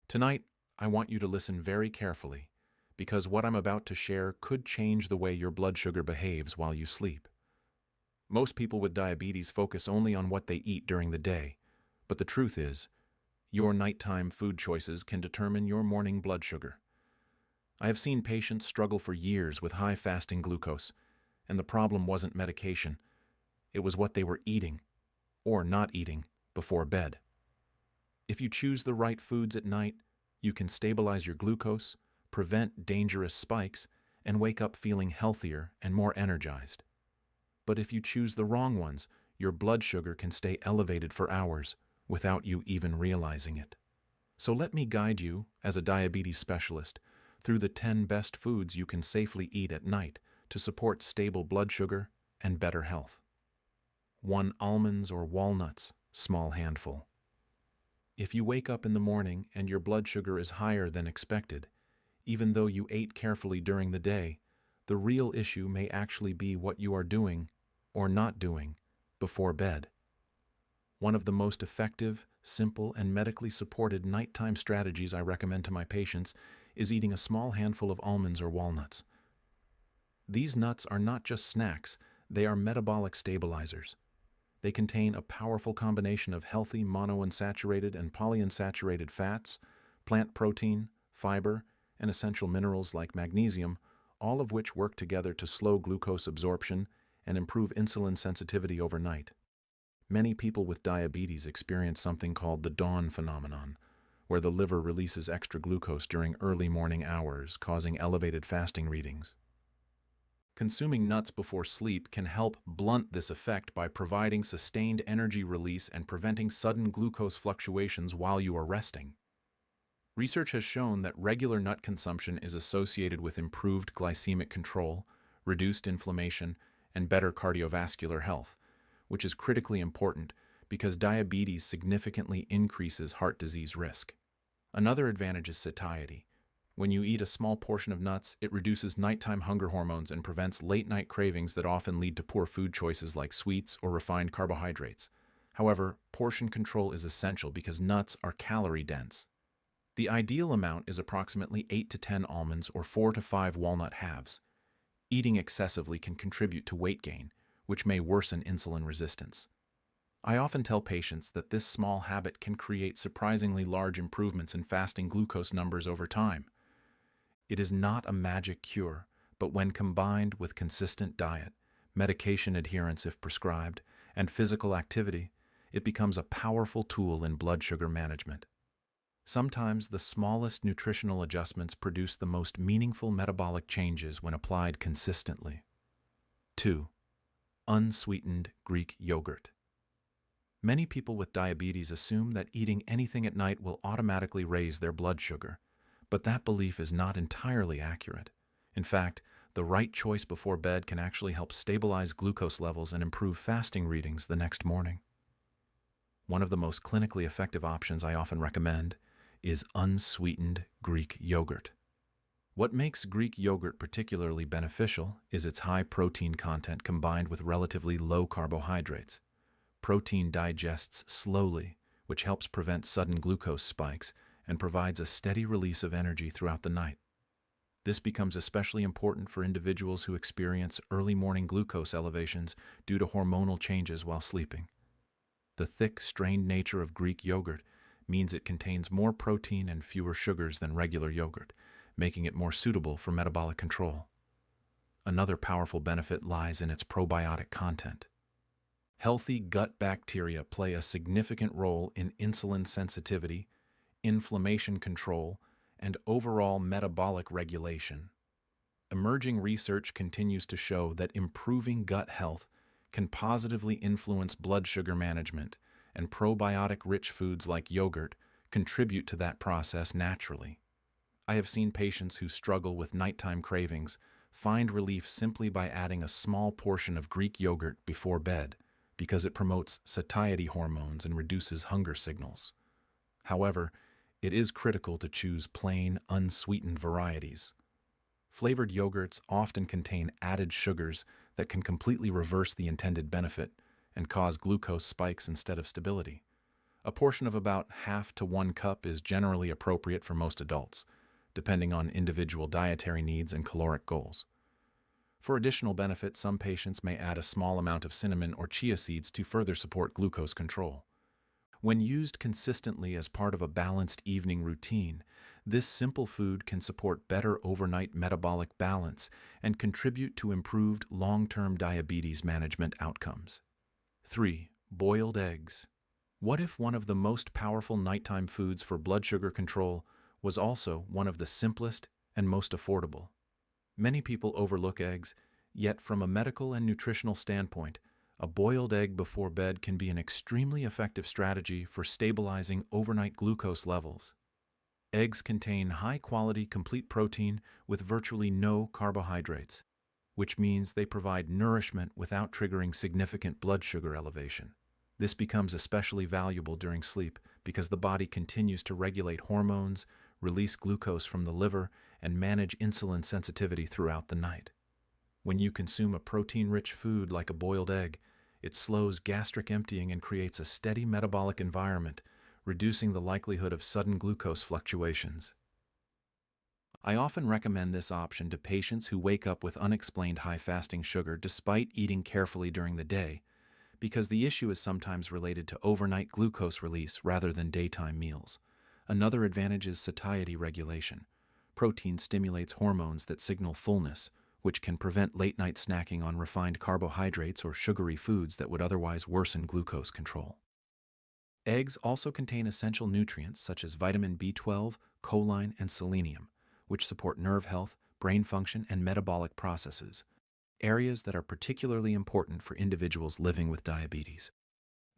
Tonight, I want you to listen very carefully, because what I'm about to share could change the way your blood sugar behaves while you sleep. Most people with diabetes focus only on what they eat during the day, but the truth is, your nighttime food choices can determine your morning blood sugar. I have seen patients struggle for years with high fasting glucose, and the problem wasn't medication. It was what they were eating, or not eating, before bed. If you choose the right foods at night, you can stabilize your glucose, prevent dangerous spikes, and wake up feeling healthier and more energized. But if you choose the wrong ones, your blood sugar can stay elevated for hours without you even realizing it. So let me guide you, as a diabetes specialist, through the 10 best foods you can safely eat at night to support stable blood sugar and better health. 1. Almonds or walnuts, small handful. If you wake up in the morning and your blood sugar is higher than expected, even though you ate carefully during the day, the real issue may actually be what you are doing or not doing before bed. One of the most effective, simple, and medically supported nighttime strategies I recommend to my patients is eating a small handful of almonds or walnuts. These nuts are not just snacks, they are metabolic stabilizers. They contain a powerful combination of healthy monounsaturated and polyunsaturated fats, plant protein, fiber, and essential minerals like magnesium, all of which work together to slow glucose absorption and improve insulin sensitivity overnight. Many people with diabetes experience something called the dawn phenomenon, where the liver releases extra glucose during early morning hours, causing elevated fasting readings. Consuming nuts before sleep can help blunt this effect by providing sustained energy release and preventing sudden glucose fluctuations while you are resting. Research has shown that regular nut consumption is associated with improved glycemic control, reduced inflammation, and better cardiovascular health, which is critically important because diabetes significantly increases heart disease risk. Another advantage is satiety. When you eat a small portion of nuts, it reduces nighttime hunger hormones and prevents late-night cravings that often lead to poor food choices like sweets or refined carbohydrates. However, portion control is essential because nuts are calorie-dense. The ideal amount is approximately 8 to 10 almonds or 4 to 5 walnut halves. Eating excessively can contribute to weight gain, which may worsen insulin resistance. I often tell patients that this small habit can create surprisingly large improvements in fasting glucose numbers over time. It is not a magic cure, but when combined with consistent diet, medication adherence if prescribed, and physical activity, it becomes a powerful tool in blood sugar management. Sometimes the smallest nutritional adjustments produce the most meaningful metabolic changes when applied consistently. 2. Unsweetened Greek yogurt. Many people with diabetes assume that eating anything at night will automatically raise their blood sugar, but that belief is not entirely accurate. In fact, the right choice before bed can actually help stabilize glucose levels and improve fasting readings the next morning. One of the most clinically effective options I often recommend is unsweetened Greek yogurt. What makes Greek yogurt particularly beneficial is its high protein content combined with relatively low carbohydrates. Protein digests slowly, which helps prevent sudden glucose spikes and provides a steady release of energy throughout the night. This becomes especially important for individuals who experience early morning glucose elevations due to hormonal changes while sleeping. The thick, strained nature of Greek yogurt means it contains more protein and fewer sugars than regular yogurt, making it more suitable for metabolic control. Another powerful benefit lies in its probiotic content. Healthy gut bacteria play a significant role in insulin sensitivity, inflammation control, and overall metabolic regulation. Emerging research continues to show that improving gut health can positively influence blood sugar management, and probiotic-rich foods like yogurt contribute to that process naturally. I have seen patients who struggle with nighttime cravings find relief simply by adding a small portion of Greek yogurt before bed because it promotes satiety hormones and reduces hunger signals. However, it is critical to choose plain, unsweetened varieties. Flavored yogurts often contain added sugars that can completely reverse the intended benefit and cause glucose spikes instead of stability. A portion of about half to 1 cup is generally appropriate for most adults, depending on individual dietary needs and caloric goals. For additional benefit, some patients may add a small amount of cinnamon or chia seeds to further support glucose control. When used consistently as part of a balanced evening routine, this simple food can support better overnight metabolic balance and contribute to improved long-term diabetes management outcomes. 3. Boiled eggs. What if one of the most powerful nighttime foods for blood sugar control was also one of the simplest and most affordable? Many people overlook eggs, yet from a medical and nutritional standpoint, a boiled egg before bed can be an extremely effective strategy for stabilizing overnight glucose levels. Eggs contain high-quality complete protein with virtually no carbohydrates, which means they provide nourishment without triggering significant blood sugar elevation. This becomes especially valuable during sleep because the body continues to regulate hormones, release glucose from the liver, and manage insulin sensitivity throughout the night. When you consume a protein-rich food like a boiled egg, it slows gastric emptying and creates a steady metabolic environment, reducing the likelihood of sudden glucose fluctuations. I often recommend this option to patients who wake up with unexplained high fasting sugar despite eating carefully during the day, because the issue is sometimes related to overnight glucose release rather than daytime meals. Another advantage is satiety regulation. Protein stimulates hormones that signal fullness, which can prevent late-night snacking on refined carbohydrates or sugary foods that would otherwise worsen glucose control. Eggs also contain essential nutrients such as vitamin B12, choline, and selenium, which support nerve health, brain function, and metabolic processes, areas that are particularly important for individuals living with diabetes.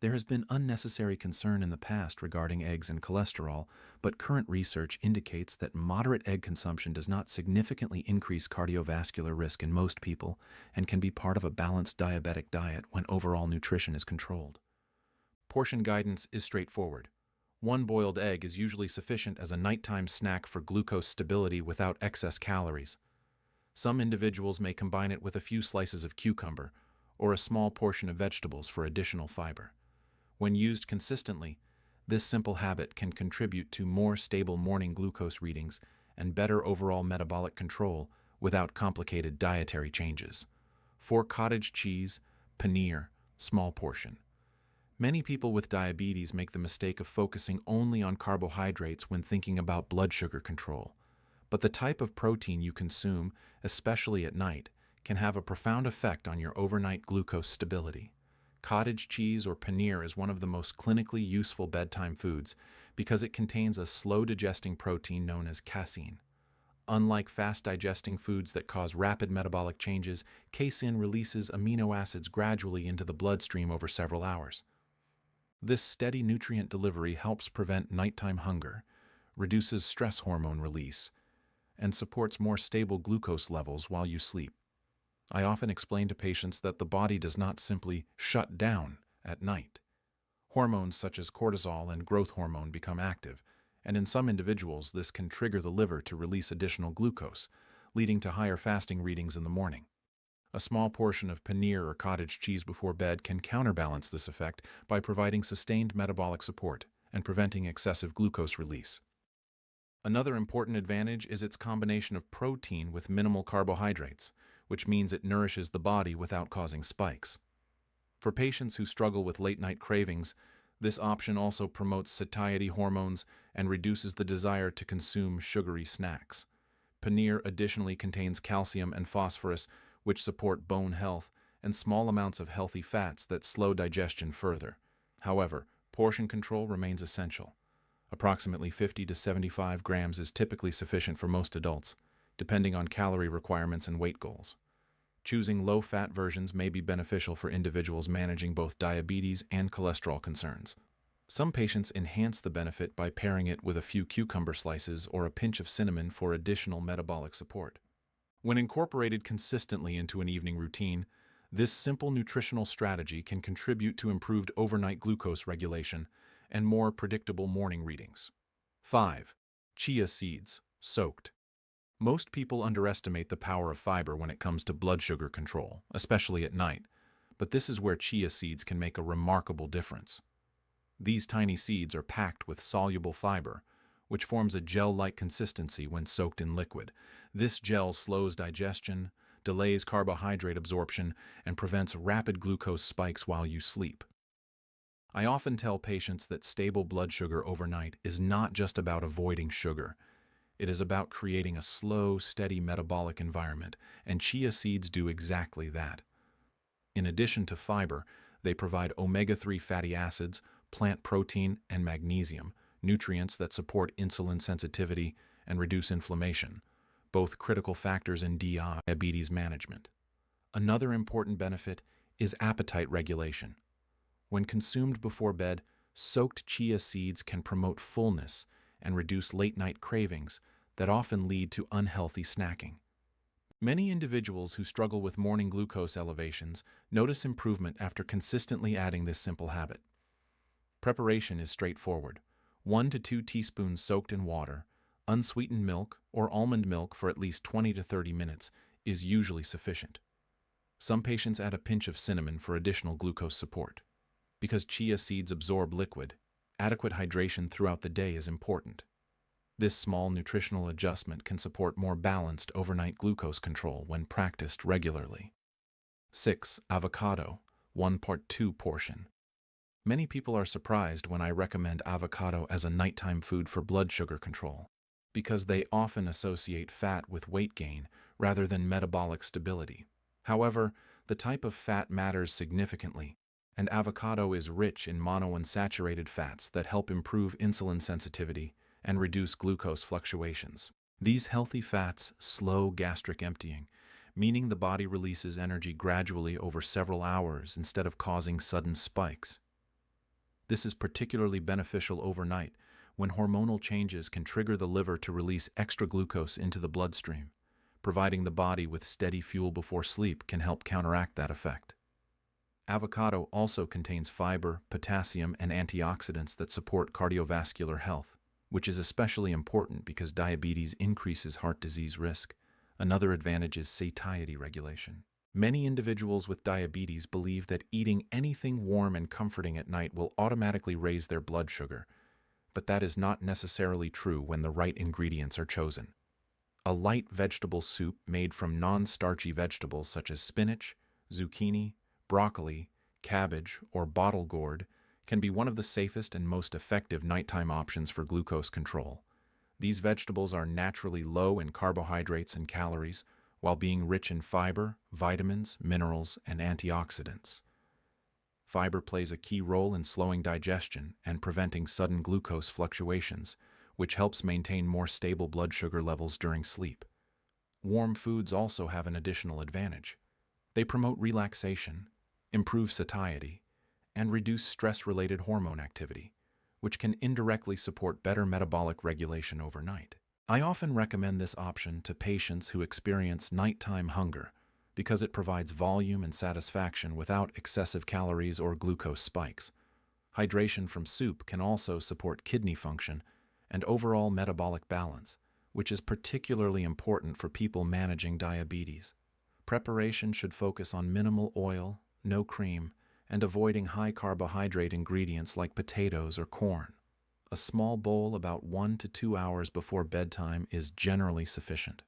There has been unnecessary concern in the past regarding eggs and cholesterol, but current research indicates that moderate egg consumption does not significantly increase cardiovascular risk in most people and can be part of a balanced diabetic diet when overall nutrition is controlled. Portion guidance is straightforward. 1 boiled egg is usually sufficient as a nighttime snack for glucose stability without excess calories. Some individuals may combine it with a few slices of cucumber or a small portion of vegetables for additional fiber. When used consistently, this simple habit can contribute to more stable morning glucose readings and better overall metabolic control without complicated dietary changes. For cottage cheese, paneer, small portion. Many people with diabetes make the mistake of focusing only on carbohydrates when thinking about blood sugar control. But the type of protein you consume, especially at night, can have a profound effect on your overnight glucose stability. Cottage cheese or paneer is one of the most clinically useful bedtime foods because it contains a slow-digesting protein known as casein. Unlike fast-digesting foods that cause rapid metabolic changes, casein releases amino acids gradually into the bloodstream over several hours. This steady nutrient delivery helps prevent nighttime hunger, reduces stress hormone release, and supports more stable glucose levels while you sleep. I often explain to patients that the body does not simply shut down at night. Hormones such as cortisol and growth hormone become active, and in some individuals this can trigger the liver to release additional glucose, leading to higher fasting readings in the morning. A small portion of paneer or cottage cheese before bed can counterbalance this effect by providing sustained metabolic support and preventing excessive glucose release. Another important advantage is its combination of protein with minimal carbohydrates, which means it nourishes the body without causing spikes. For patients who struggle with late-night cravings, this option also promotes satiety hormones and reduces the desire to consume sugary snacks. Paneer additionally contains calcium and phosphorus, which support bone health, and small amounts of healthy fats that slow digestion further. However, portion control remains essential. Approximately 50 to 75 grams is typically sufficient for most adults, depending on calorie requirements and weight goals. Choosing low-fat versions may be beneficial for individuals managing both diabetes and cholesterol concerns. Some patients enhance the benefit by pairing it with a few cucumber slices or a pinch of cinnamon for additional metabolic support. When incorporated consistently into an evening routine, this simple nutritional strategy can contribute to improved overnight glucose regulation and more predictable morning readings. 5. Chia seeds, soaked. Most people underestimate the power of fiber when it comes to blood sugar control, especially at night, but this is where chia seeds can make a remarkable difference. These tiny seeds are packed with soluble fiber, which forms a gel-like consistency when soaked in liquid. This gel slows digestion, delays carbohydrate absorption, and prevents rapid glucose spikes while you sleep. I often tell patients that stable blood sugar overnight is not just about avoiding sugar. It is about creating a slow, steady metabolic environment, and chia seeds do exactly that. In addition to fiber, they provide omega-3 fatty acids, plant protein, and magnesium, nutrients that support insulin sensitivity and reduce inflammation, both critical factors in diabetes management. Another important benefit is appetite regulation. When consumed before bed, soaked chia seeds can promote fullness and reduce late-night cravings that often lead to unhealthy snacking. Many individuals who struggle with morning glucose elevations notice improvement after consistently adding this simple habit. Preparation is straightforward. 1 to 2 teaspoons soaked in water, unsweetened milk, or almond milk for at least 20 to 30 minutes is usually sufficient. Some patients add a pinch of cinnamon for additional glucose support. Because chia seeds absorb liquid, adequate hydration throughout the day is important. This small nutritional adjustment can support more balanced overnight glucose control when practiced regularly. 6. Avocado, 1/2 portion. Many people are surprised when I recommend avocado as a nighttime food for blood sugar control, because they often associate fat with weight gain rather than metabolic stability. However, the type of fat matters significantly, and avocado is rich in monounsaturated fats that help improve insulin sensitivity and reduce glucose fluctuations. These healthy fats slow gastric emptying, meaning the body releases energy gradually over several hours instead of causing sudden spikes. This is particularly beneficial overnight, when hormonal changes can trigger the liver to release extra glucose into the bloodstream. Providing the body with steady fuel before sleep can help counteract that effect. Avocado also contains fiber, potassium, and antioxidants that support cardiovascular health, which is especially important because diabetes increases heart disease risk. Another advantage is satiety regulation. Many individuals with diabetes believe that eating anything warm and comforting at night will automatically raise their blood sugar, but that is not necessarily true when the right ingredients are chosen. A light vegetable soup made from non-starchy vegetables such as spinach, zucchini, broccoli, cabbage, or bottle gourd can be one of the safest and most effective nighttime options for glucose control. These vegetables are naturally low in carbohydrates and calories, while being rich in fiber, vitamins, minerals, and antioxidants. Fiber plays a key role in slowing digestion and preventing sudden glucose fluctuations, which helps maintain more stable blood sugar levels during sleep. Warm foods also have an additional advantage. They promote relaxation, improve satiety, and reduce stress-related hormone activity, which can indirectly support better metabolic regulation overnight. I often recommend this option to patients who experience nighttime hunger because it provides volume and satisfaction without excessive calories or glucose spikes. Hydration from soup can also support kidney function and overall metabolic balance, which is particularly important for people managing diabetes. Preparation should focus on minimal oil, no cream, and avoiding high-carbohydrate ingredients like potatoes or corn. A small bowl about 1 to 2 hours before bedtime is generally sufficient.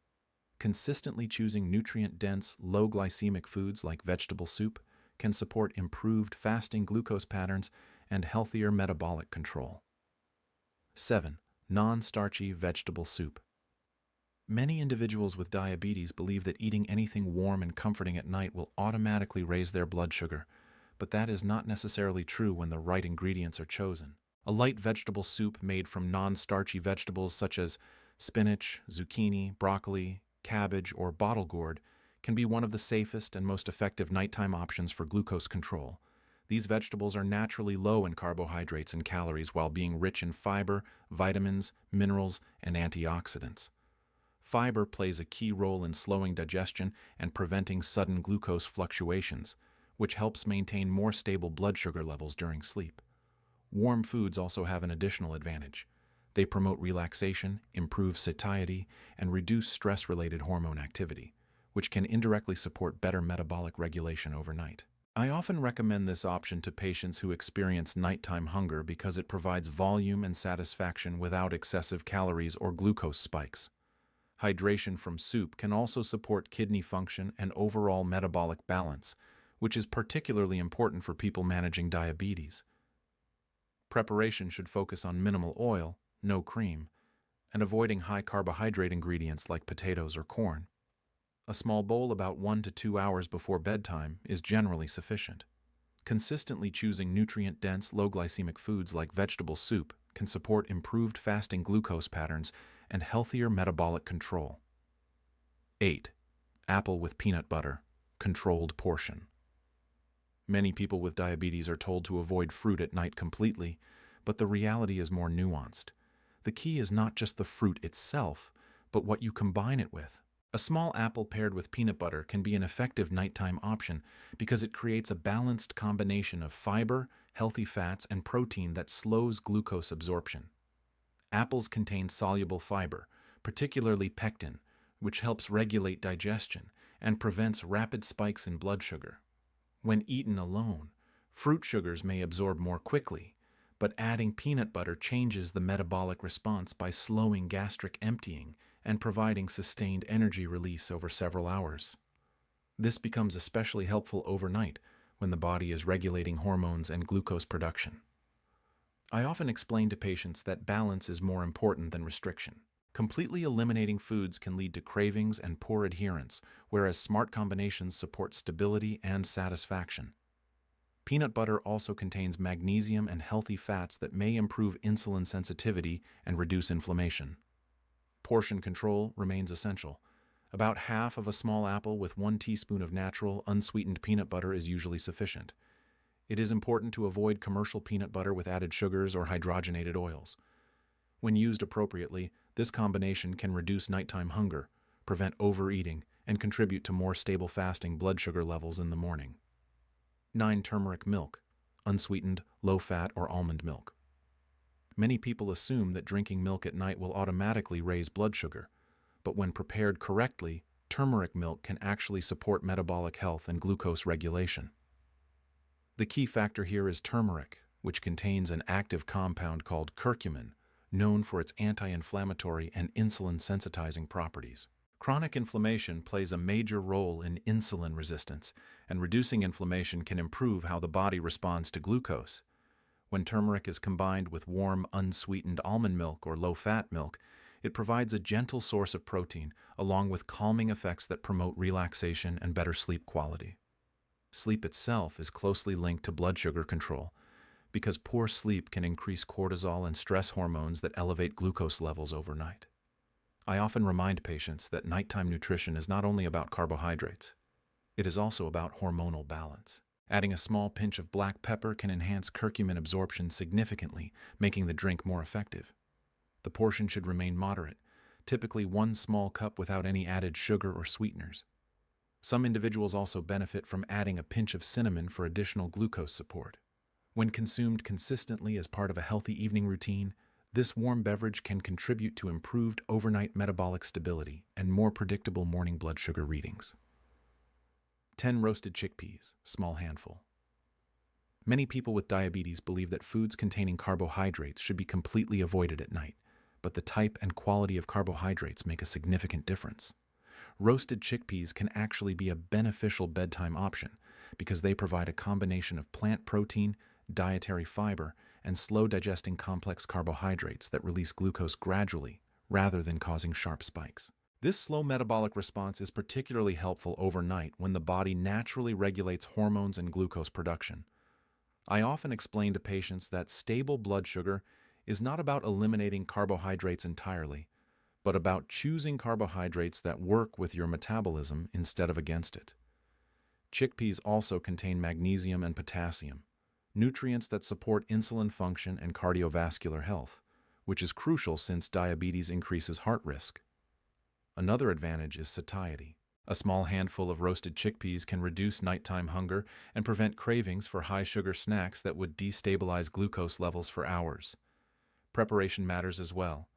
Consistently choosing nutrient-dense, low-glycemic foods like vegetable soup can support improved fasting glucose patterns and healthier metabolic control. 7. Non-starchy vegetable soup. Many individuals with diabetes believe that eating anything warm and comforting at night will automatically raise their blood sugar, but that is not necessarily true when the right ingredients are chosen. A light vegetable soup made from non-starchy vegetables such as spinach, zucchini, broccoli, cabbage, or bottle gourd can be one of the safest and most effective nighttime options for glucose control. These vegetables are naturally low in carbohydrates and calories while being rich in fiber, vitamins, minerals, and antioxidants. Fiber plays a key role in slowing digestion and preventing sudden glucose fluctuations, which helps maintain more stable blood sugar levels during sleep. Warm foods also have an additional advantage. They promote relaxation, improve satiety, and reduce stress-related hormone activity, which can indirectly support better metabolic regulation overnight. I often recommend this option to patients who experience nighttime hunger because it provides volume and satisfaction without excessive calories or glucose spikes. Hydration from soup can also support kidney function and overall metabolic balance, which is particularly important for people managing diabetes. Preparation should focus on minimal oil, no cream, and avoiding high carbohydrate ingredients like potatoes or corn. A small bowl about 1 to 2 hours before bedtime is generally sufficient. Consistently choosing nutrient-dense, low-glycemic foods like vegetable soup can support improved fasting glucose patterns and healthier metabolic control. 8. Apple with peanut butter, controlled portion. Many people with diabetes are told to avoid fruit at night completely, but the reality is more nuanced. The key is not just the fruit itself, but what you combine it with. A small apple paired with peanut butter can be an effective nighttime option because it creates a balanced combination of fiber, healthy fats, and protein that slows glucose absorption. Apples contain soluble fiber, particularly pectin, which helps regulate digestion and prevents rapid spikes in blood sugar. When eaten alone, fruit sugars may absorb more quickly, but adding peanut butter changes the metabolic response by slowing gastric emptying and providing sustained energy release over several hours. This becomes especially helpful overnight when the body is regulating hormones and glucose production. I often explain to patients that balance is more important than restriction. Completely eliminating foods can lead to cravings and poor adherence, whereas smart combinations support stability and satisfaction. Peanut butter also contains magnesium and healthy fats that may improve insulin sensitivity and reduce inflammation. Portion control remains essential. About half of a small apple with 1 teaspoon of natural, unsweetened peanut butter is usually sufficient. It is important to avoid commercial peanut butter with added sugars or hydrogenated oils. When used appropriately, this combination can reduce nighttime hunger, prevent overeating, and contribute to more stable fasting blood sugar levels in the morning. 9. Turmeric milk, unsweetened, low-fat, or almond milk. Many people assume that drinking milk at night will automatically raise blood sugar, but when prepared correctly, turmeric milk can actually support metabolic health and glucose regulation. The key factor here is turmeric, which contains an active compound called curcumin, known for its anti-inflammatory and insulin-sensitizing properties. Chronic inflammation plays a major role in insulin resistance, and reducing inflammation can improve how the body responds to glucose. When turmeric is combined with warm, unsweetened almond milk or low-fat milk, it provides a gentle source of protein, along with calming effects that promote relaxation and better sleep quality. Sleep itself is closely linked to blood sugar control, because poor sleep can increase cortisol and stress hormones that elevate glucose levels overnight. I often remind patients that nighttime nutrition is not only about carbohydrates, it is also about hormonal balance. Adding a small pinch of black pepper can enhance curcumin absorption significantly, making the drink more effective. The portion should remain moderate, typically 1 small cup without any added sugar or sweeteners. Some individuals also benefit from adding a pinch of cinnamon for additional glucose support. When consumed consistently as part of a healthy evening routine, this warm beverage can contribute to improved overnight metabolic stability and more predictable morning blood sugar readings. 10. Roasted chickpeas, small handful. Many people with diabetes believe that foods containing carbohydrates should be completely avoided at night, but the type and quality of carbohydrates make a significant difference. Roasted chickpeas can actually be a beneficial bedtime option because they provide a combination of plant protein, dietary fiber, and slow-digesting complex carbohydrates that release glucose gradually rather than causing sharp spikes. This slow metabolic response is particularly helpful overnight when the body naturally regulates hormones and glucose production. I often explain to patients that stable blood sugar is not about eliminating carbohydrates entirely, but about choosing carbohydrates that work with your metabolism instead of against it. Chickpeas also contain magnesium and potassium, nutrients that support insulin function and cardiovascular health, which is crucial since diabetes increases heart risk. Another advantage is satiety. A small handful of roasted chickpeas can reduce nighttime hunger and prevent cravings for high-sugar snacks that would destabilize glucose levels for hours. Preparation matters as well.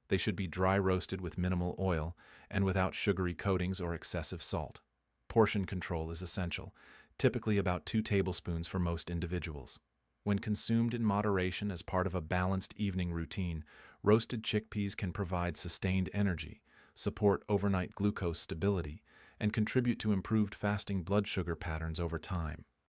They should be dry roasted with minimal oil and without sugary coatings or excessive salt. Portion control is essential, typically about 2 tablespoons for most individuals. When consumed in moderation as part of a balanced evening routine, roasted chickpeas can provide sustained energy, support overnight glucose stability, and contribute to improved fasting blood sugar patterns over time.